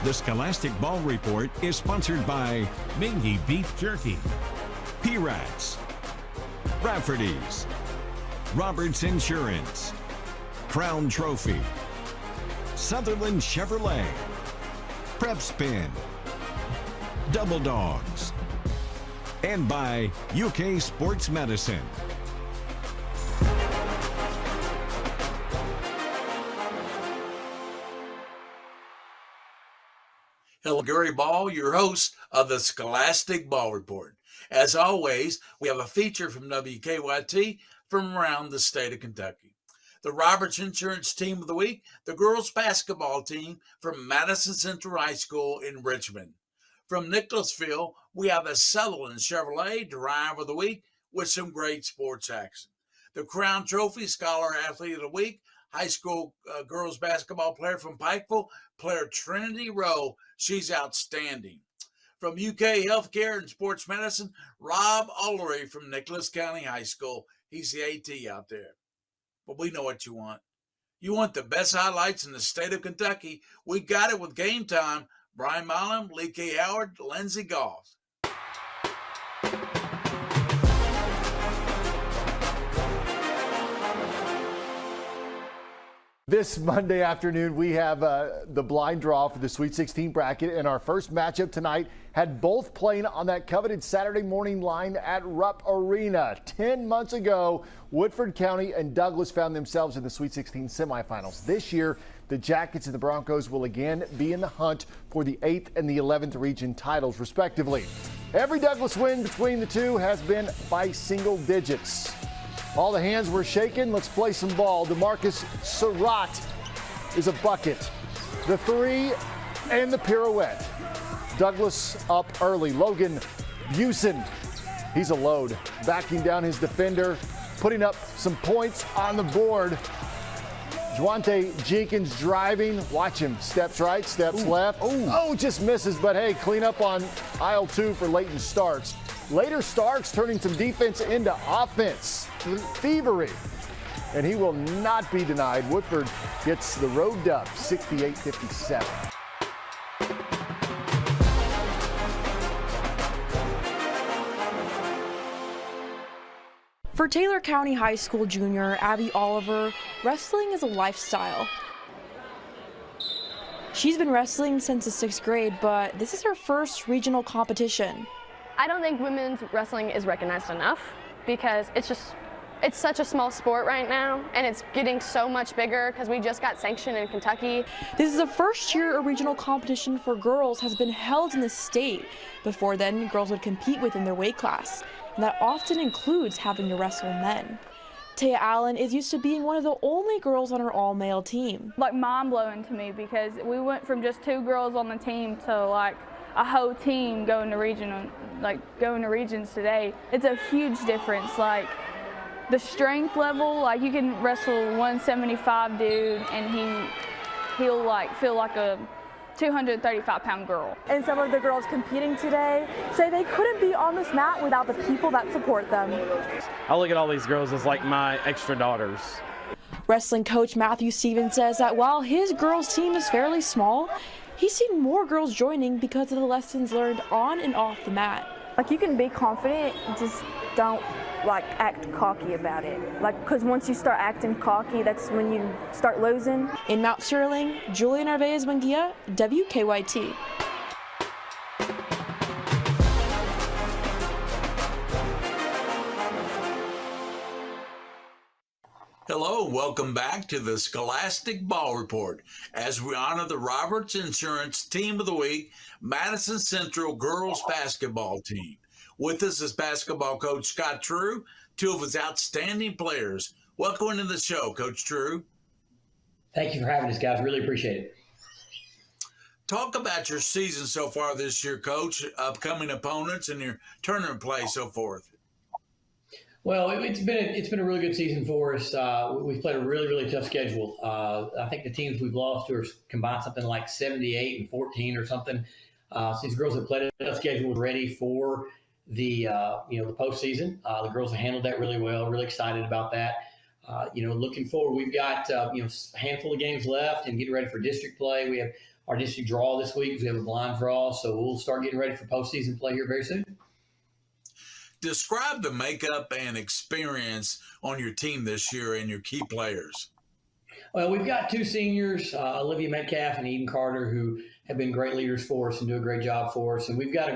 The Scholastic Ball Report is sponsored by Mingy Beef Jerky, P-Rats, Rafferty's, Roberts Insurance, Crown Trophy, Sutherland Chevrolet, Prep Spin, Double Dogs, and by UK Sports Medicine. Hello, Gary Ball, your host of the Scholastic Ball Report. As always, we have a feature from WKYT from around the state of Kentucky. The Roberts Insurance Team of the Week, the girls basketball team from Madison Central High School in Richmond. From Nicholasville, we have the Sutherland Chevrolet Driver of the Week with some great sports action. The Crown Trophy Scholar Athlete of the Week, high school girls basketball player from Pikeville, player Trinity Rowe. She's outstanding. From UK Healthcare and Sports Medicine, Rob Ullery from Nicholas County High School. He's the AT out there. But we know what you want. You want the best highlights in the state of Kentucky. We got it with Game Time. Brian Milam, Lee K. Howard, Lindsey Goff. This Monday afternoon, we have the blind draw for the Sweet 16 bracket, and our first matchup tonight had both playing on that coveted Saturday morning line at Rupp Arena. 10 months ago, Woodford County and Douglas found themselves in the Sweet 16 semifinals. This year, the Jackets and the Broncos will again be in the hunt for the 8th and the 11th region titles, respectively. Every Douglas win between the two has been by single digits. All the hands were shaken. Let's play some ball. DeMarcus Surratt is a bucket. The three and the pirouette. Douglas up early. Logan Busen, he's a load. Backing down his defender, putting up some points on the board. Juante Jenkins driving. Watch him. Steps right, steps left. Oh, just misses. But hey, clean up on aisle 2 for Leighton Starks. Later, Starks turning some defense into offense. Thievery. And he will not be denied. Woodford gets the road dub, 68-57. For Taylor County High School junior Abby Oliver, wrestling is a lifestyle. She's been wrestling since the 6th grade, but this is her first regional competition. I don't think women's wrestling is recognized enough because it's such a small sport right now, and it's getting so much bigger because we just got sanctioned in Kentucky. This is the first year a regional competition for girls has been held in the state. Before then, girls would compete within their weight class, and that often includes having to wrestle men. Taya Allen is used to being one of the only girls on her all-male team. Like mind-blowing to me because we went from just 2 girls on the team to like a whole team going to regions today. It's a huge difference. Like the strength level, like you can wrestle 175 dude and he'll like feel like a 235-pound girl. And some of the girls competing today say they couldn't be on this mat without the people that support them. I look at all these girls as like my extra daughters. Wrestling coach Matthew Stevens says that while his girls' team is fairly small, he's seen more girls joining because of the lessons learned on and off the mat. Like you can be confident, just don't like act cocky about it. Like, because once you start acting cocky, that's when you start losing. In Mount Sterling, Julia Narvaez-Manguia, WKYT. Hello, welcome back to the Scholastic Ball Report as we honor the Roberts Insurance Team of the Week, Madison Central Girls Basketball Team. With us is basketball coach Scott True, 2 of his outstanding players. Welcome to the show, Coach True. Thank you for having us, guys. Really appreciate it. Talk about your season so far this year, Coach, upcoming opponents and your tournament play so forth. Well, it's been a really good season for us. We've played a really, really tough schedule. I think the teams we've lost to are combined something like 78 and 14 or something. These girls have played a tough schedule ready for the postseason. The girls have handled that really well. Really excited about that. Looking forward, we've got a handful of games left and getting ready for district play. We have our district draw this week. We have a blind draw, so we'll start getting ready for postseason play here very soon. Describe the makeup and experience on your team this year and your key players. Well, we've got two seniors, Olivia Metcalf and Eden Carter, who have been great leaders for us and do a great job for us. And we've got a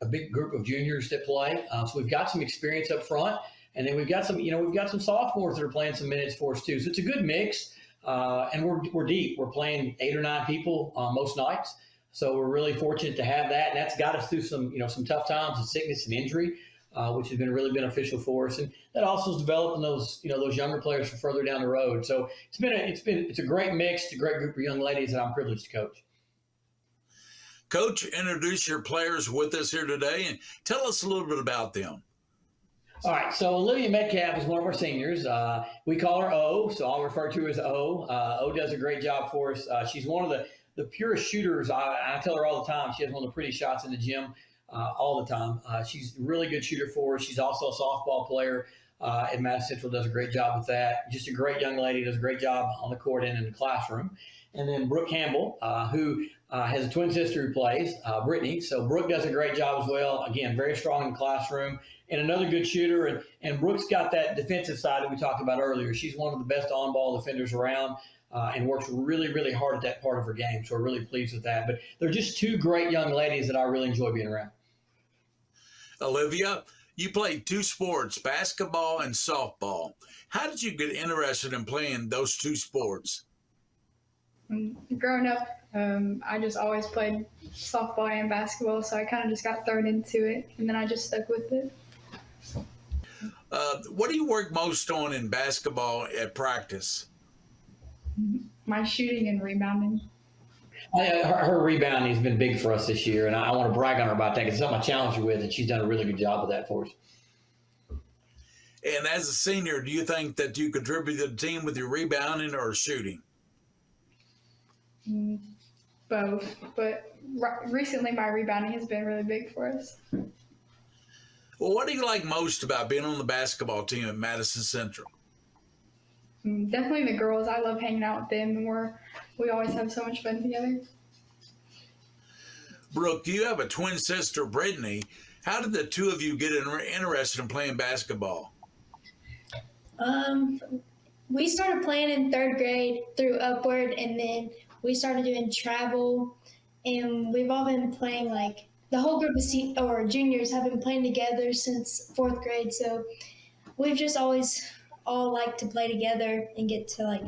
big group of juniors that play. So we've got some experience up front, and then we've got some sophomores that are playing some minutes for us too. So it's a good mix, and we're deep. We're playing 8 or 9 people most nights. So we're really fortunate to have that, and that's got us through some tough times of sickness and injury, which has been really beneficial for us. And that also is developing those younger players for further down the road. So it's a great mix, it's a great group of young ladies that I'm privileged to coach. Coach, introduce your players with us here today and tell us a little bit about them. All right, so Olivia Metcalf is one of our seniors. We call her O, so I'll refer to her as O. O does a great job for us. She's one of the purest shooters. I tell her all the time. She has one of the prettiest shots in the gym all the time. She's a really good shooter for us. She's also a softball player at Madison Central, does a great job with that. Just a great young lady, does a great job on the court and in the classroom. And then Brooke Campbell, who has a twin sister who plays, Brittany. So Brooke does a great job as well. Again, very strong in the classroom and another good shooter. And Brooke's got that defensive side that we talked about earlier. She's one of the best on-ball defenders around and works really, really hard at that part of her game. So we're really pleased with that. But they're just two great young ladies that I really enjoy being around. Olivia, you played 2 sports, basketball and softball. How did you get interested in playing those 2 sports? Growing up, I just always played softball and basketball, so I kind of just got thrown into it, and then I just stuck with it. What do you work most on in basketball at practice? My shooting and rebounding. Her rebounding has been big for us this year, and I want to brag on her about that because it's something I challenged her with, and she's done a really good job of that for us. And as a senior, do you think that you contribute to the team with your rebounding or shooting? Both, but recently my rebounding has been really big for us. Well, what do you like most about being on the basketball team at Madison Central? Definitely the girls. I love hanging out with them, and we always have so much fun together. Brooke, you have a twin sister, Brittany. How did the 2 of you get interested in playing basketball? We started playing in 3rd grade through Upward, and then we started doing travel, and we've all been playing, like, the whole group of juniors have been playing together since 4th grade, so we've just always all like to play together and get to, like,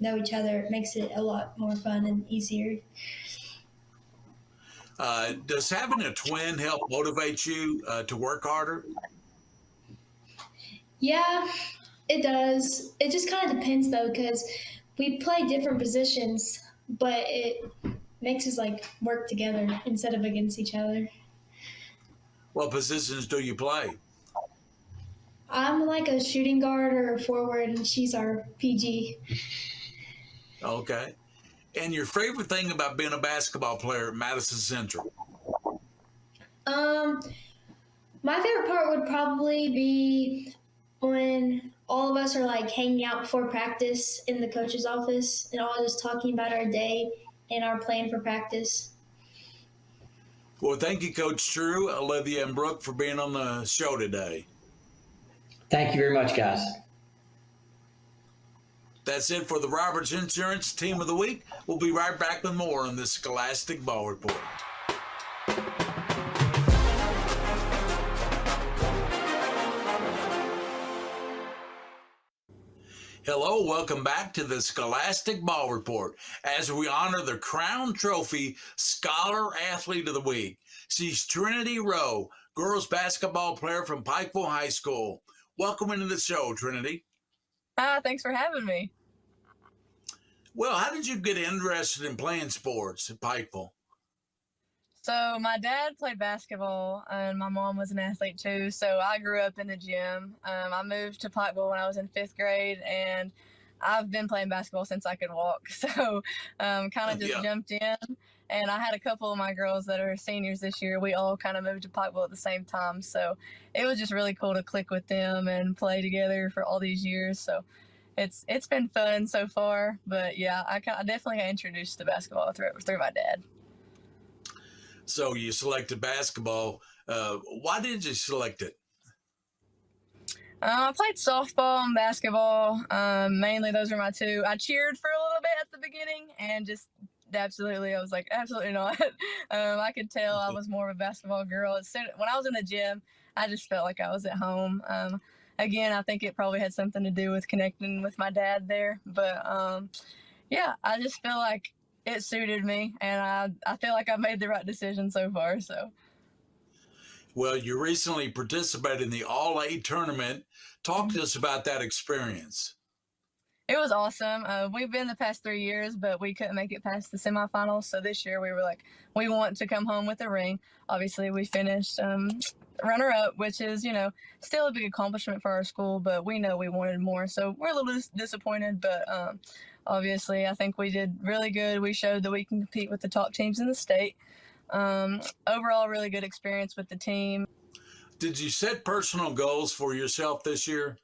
know each other. It makes it a lot more fun and easier. Does having a twin help motivate you to work harder? Yeah, it does. It just kind of depends, though, because we play different positions, but it makes us, like, work together instead of against each other. What positions do you play? I'm like a shooting guard or a forward, and she's our PG. Okay. And your favorite thing about being a basketball player at Madison Central? My favorite part would probably be when all of us are, like, hanging out before practice in the coach's office and all just talking about our day and our plan for practice. Well, thank you, Coach True, Olivia, and Brooke, for being on the show today. Thank you very much, guys. That's it for the Roberts Insurance Team of the Week. We'll be right back with more on the Scholastic Ball Report. Hello, welcome back to the Scholastic Ball Report as we honor the Crown Trophy Scholar Athlete of the Week. She's Trinity Rowe, girls basketball player from Pikeville High School. Welcome into the show, Trinity. Thanks for having me. Well, how did you get interested in playing sports at Pikeville? So my dad played basketball and my mom was an athlete too. So I grew up in the gym. I moved to Pikeville when I was in 5th grade, and I've been playing basketball since I could walk. So kind of just jumped in. And I had a couple of my girls that are seniors this year. We all kind of moved to Pikeville at the same time. So it was just really cool to click with them and play together for all these years. So it's been fun so far. But yeah, I definitely got introduced to basketball through my dad. So you selected basketball. Why did you select it? I played softball and basketball. Mainly those were my two. I cheered for a little bit at the beginning and just absolutely, I was like, absolutely not. I could tell I was more of a basketball girl. When I was in the gym, I just felt like I was at home. Again, I think it probably had something to do with connecting with my dad there. But yeah, I just feel like it suited me, and I feel like I made the right decision so far. So. Well, you recently participated in the All-A tournament. Talk to us about that experience. It was awesome. We've been the past 3 years, but we couldn't make it past the semifinals. So this year we were like, we want to come home with a ring. Obviously, we finished runner-up, which is, still a big accomplishment for our school, but we know we wanted more. So we're a little disappointed, but obviously I think we did really good. We showed that we can compete with the top teams in the state. Overall, really good experience with the team. Did you set personal goals for yourself this year?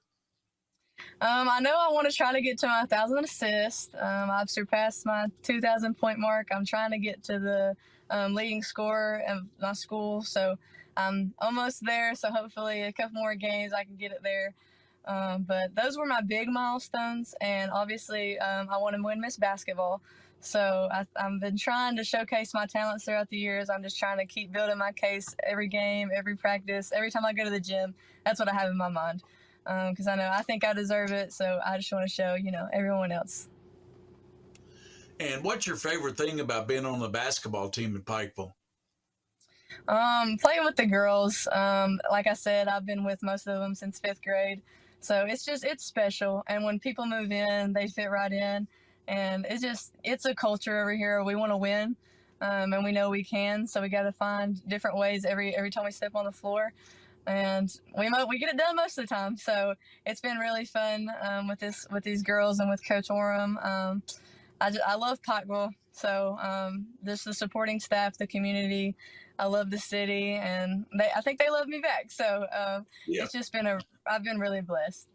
I know I want to try to get to my 1,000 assists. I've surpassed my 2,000 point mark. I'm trying to get to the leading scorer of my school, so I'm almost there. So hopefully a couple more games I can get it there. But those were my big milestones, and obviously I want to win Miss Basketball. So I've been trying to showcase my talents throughout the years. I'm just trying to keep building my case every game, every practice, every time I go to the gym. That's what I have in my mind. Because I think I deserve it, so I just want to show, everyone else. And what's your favorite thing about being on the basketball team at Pikeville? Playing with the girls. Like I said, I've been with most of them since 5th grade, so it's special. And when people move in, they fit right in, and it's a culture over here. We want to win, and we know we can, so we got to find different ways every time we step on the floor. And we get it done most of the time. So it's been really fun with these girls and with Coach Orem. I love Pikeville. So just the supporting staff, the community. I love the city, and I think they love me back. So It's just I've been really blessed.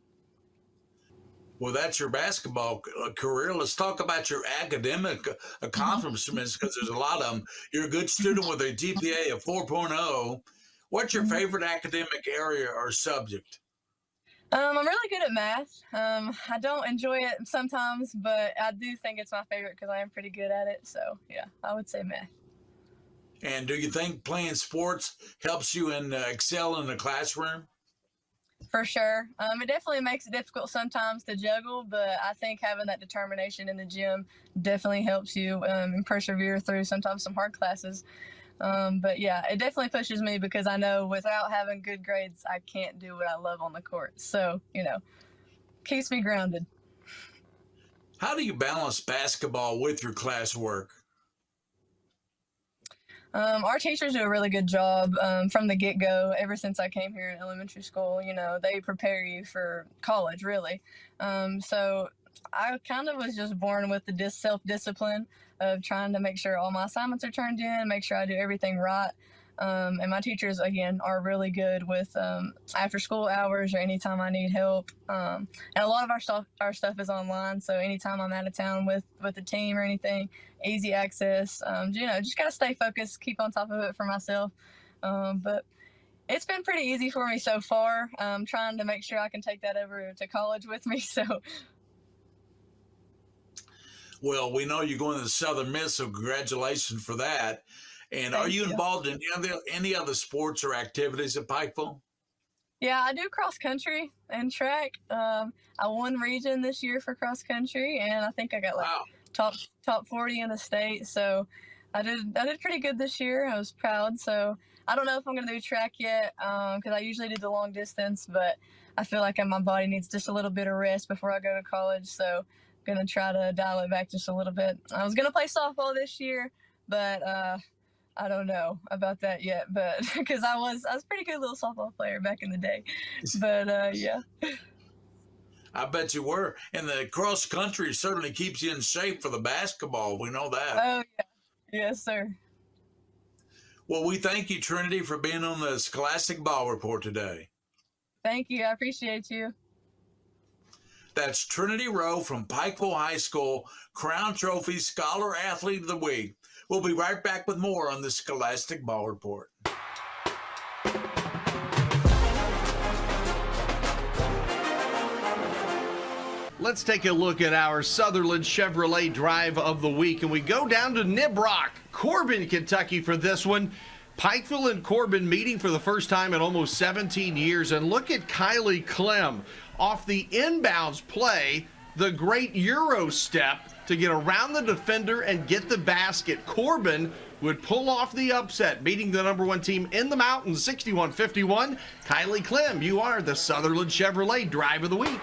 Well, that's your basketball career. Let's talk about your academic accomplishments, because there's a lot of them. You're a good student with a GPA of 4.0. What's your favorite academic area or subject? I'm really good at math. I don't enjoy it sometimes, but I do think it's my favorite because I am pretty good at it. So, yeah, I would say math. And do you think playing sports helps you excel in the classroom? For sure. It definitely makes it difficult sometimes to juggle, but I think having that determination in the gym definitely helps you and persevere through sometimes some hard classes. But yeah, it definitely pushes me because I know without having good grades, I can't do what I love on the court. So, keeps me grounded. How do you balance basketball with your classwork? Our teachers do a really good job from the get-go. Ever since I came here in elementary school, they prepare you for college, really. So I kind of was just born with the self-discipline of trying to make sure all my assignments are turned in, make sure I do everything right. And my teachers, again, are really good with after school hours or anytime I need help. And a lot of our stuff is online, so anytime I'm out of town with the team or anything, easy access. Just got to stay focused, keep on top of it for myself. But it's been pretty easy for me so far. Trying to make sure I can take that over to college with me. So. Well, we know you're going to the Southern Miss, so congratulations for that. And are you involved in any other sports or activities at Pikeville? Yeah, I do cross country and track. I won region this year for cross country, and I think I got top 40 in the state. So I did pretty good this year. I was proud. So I don't know if I'm going to do track yet because I usually do the long distance, but I feel like my body needs just a little bit of rest before I go to college. So I'm going to try to dial it back just a little bit. I was going to play softball this year, but I don't know about that yet, but because I was a pretty good little softball player back in the day, but yeah. I bet you were. And the cross country certainly keeps you in shape for the basketball. We know that. Oh, yeah. Yes, sir. Well, we thank you, Trinity, for being on the Scholastic Ball Report today. Thank you. I appreciate you. That's Trinity Rowe from Pikeville High School, Crown Trophy Scholar Athlete of the Week. We'll be right back with more on the Scholastic Ball Report. Let's take a look at our Sutherland Chevrolet Drive of the Week, and we go down to Nibrock, Corbin, Kentucky for this one. Pikeville and Corbin meeting for the first time in almost 17 years, and look at Kylie Clem off the inbounds play, the great Euro step to get around the defender and get the basket. Corbin would pull off the upset, beating the #1 team in the mountains 61-51. Kylie Clem, you are the Sutherland Chevrolet Drive of the Week.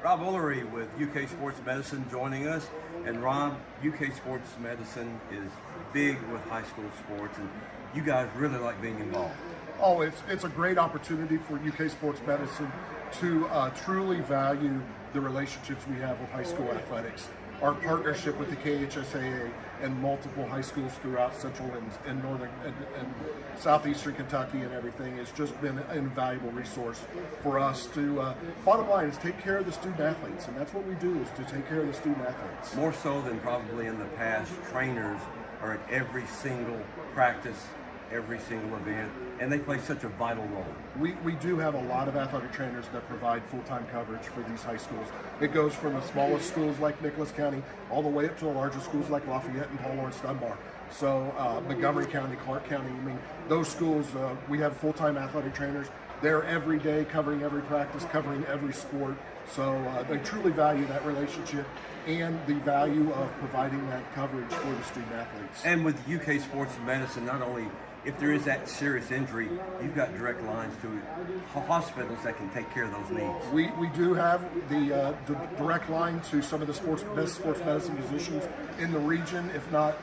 Rob Ullery with UK Sports Medicine joining us. And Rob, UK Sports Medicine is big with high school sports, and you guys really like being involved. Oh, it's a great opportunity for UK Sports Medicine to truly value the relationships we have with high school athletics. Our partnership with the KHSAA and multiple high schools throughout central and northern and southeastern Kentucky and everything has just been an invaluable resource for us to, bottom line is take care of the student athletes, and that's what we do, is to take care of the student athletes. More so than probably in the past, trainers are at every single practice, every single event, and they play such a vital role. We do have a lot of athletic trainers that provide full-time coverage for these high schools. It goes from the smallest schools like Nicholas County all the way up to the largest schools like Lafayette and Paul Lawrence Dunbar. So Montgomery County, Clark County, I mean, those schools, we have full-time athletic trainers. They're every day covering every practice, covering every sport. So they truly value that relationship and the value of providing that coverage for the student athletes. And with UK Sports Medicine, not only if there is that serious injury, you've got direct lines to hospitals that can take care of those needs. We do have the direct line to some of the best sports medicine physicians in the region, if not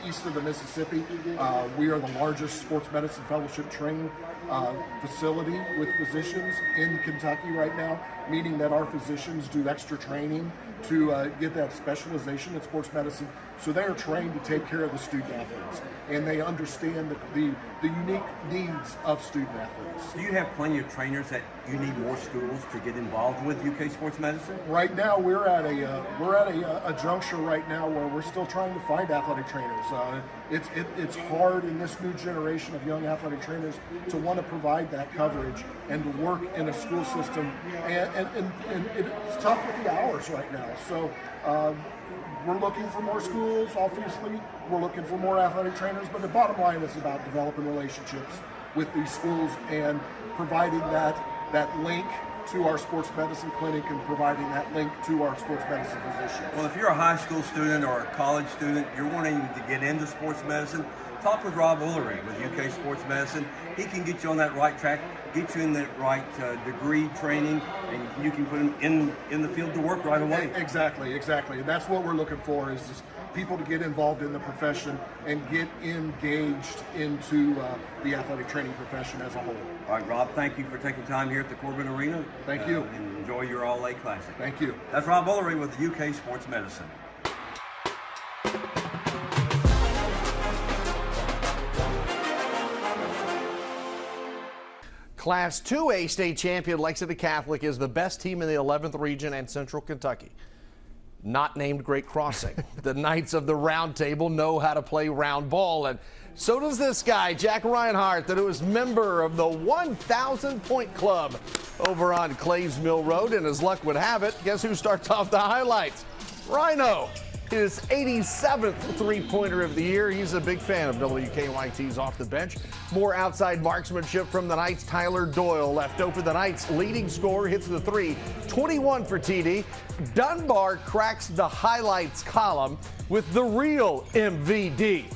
east of the Mississippi. We are the largest sports medicine fellowship trained facility with physicians in Kentucky right now, meaning that our physicians do extra training to get that specialization in sports medicine. So they are trained to take care of the student athletes, and they understand the unique needs of student athletes. Do you have plenty of trainers that you need more schools to get involved with UK Sports Medicine? Right now, we're at a juncture right now where we're still trying to find athletic trainers. It's hard in this new generation of young athletic trainers to want to provide that coverage and to work in a school system, and it's tough with the hours right now. So we're looking for more schools, obviously. We're looking for more athletic trainers, but the bottom line is about developing relationships with these schools and providing that link to our sports medicine clinic and providing that link to our sports medicine physicians. Well, if you're a high school student or a college student, you're wanting to get into sports medicine, talk with Rob Ullery with UK Sports Medicine. He can get you on that right track, get you in the right degree training, and you can put them in the field to work right away. Exactly. And that's what we're looking for, is just people to get involved in the profession and get engaged into the athletic training profession as a whole. All right, Rob, thank you for taking time here at the Corbin Arena. Thank you. And enjoy your All-A Classic. Thank you. That's Rob Ullery with UK Sports Medicine. Class 2A state champion Lexington Catholic is the best team in the 11th region and Central Kentucky. Not named Great Crossing. The Knights of the Round Table know how to play round ball, and so does this guy, Jack Reinhardt, that was member of the 1,000-point club over on Clays Mill Road, and as luck would have it, guess who starts off the highlights? Rhino, his 87th three-pointer of the year. He's a big fan of WKYT's Off the Bench. More outside marksmanship from the Knights. Tyler Doyle left open. The Knights' leading scorer hits the three. 21 for TD. Dunbar cracks the highlights column with the real MVD.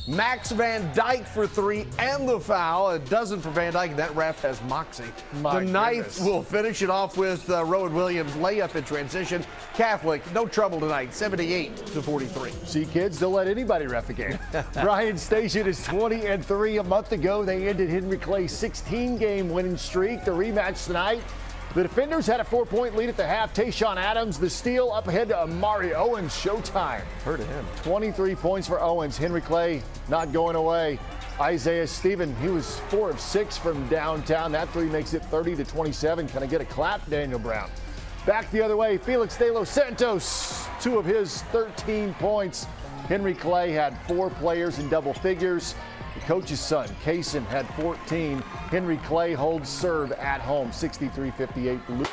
Max Van Dyke for 3 and the foul. A dozen for Van Dyke. That ref has moxie. The Knights will finish it off with Rowe and Williams layup in transition. Catholic, no trouble tonight, 78-43. See, kids, don't let anybody ref a game. Bryan Station is 20-3. A month ago, they ended Henry Clay's 16-game winning streak. The rematch tonight. The defenders had a 4-point lead at the half. Tayshawn Adams, the steal, up ahead to Amari Owens. Showtime. Heard of him. 23 points for Owens. Henry Clay not going away. Isaiah Stephen, he was 4 of 6 from downtown. That three makes it 30-27. Can I get a clap, Daniel Brown? Back the other way, Felix De Los Santos, 2 of his 13 points. Henry Clay had 4 players in double figures. The coach's son, Kaysen, had 14. Henry Clay holds serve at home, 63-58 Blue.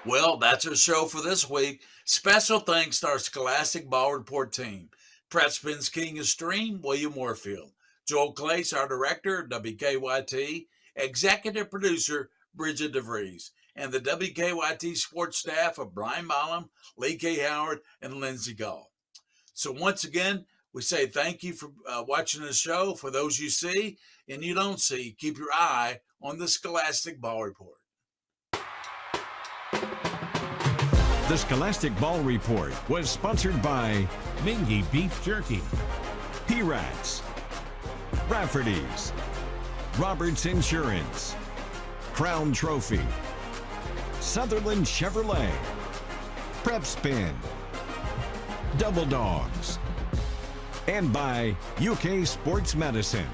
Well, that's our show for this week. Special thanks to our Scholastic Ball Report team. Prep Spins King of Stream, William Warfield. Joel Clace, our director, WKYT. Executive producer, Bridget DeVries. And the WKYT sports staff of Brian Ballum, Lee K. Howard, and Lindsey Gall. So once again, we say thank you for watching the show. For those you see and you don't see, keep your eye on the Scholastic Ball Report. The Scholastic Ball Report was sponsored by Mingy Beef Jerky, P-Rats, Rafferty's, Roberts Insurance, Crown Trophy, Sutherland Chevrolet, Prep Spin, Double Dogs, and by UK Sports Medicine.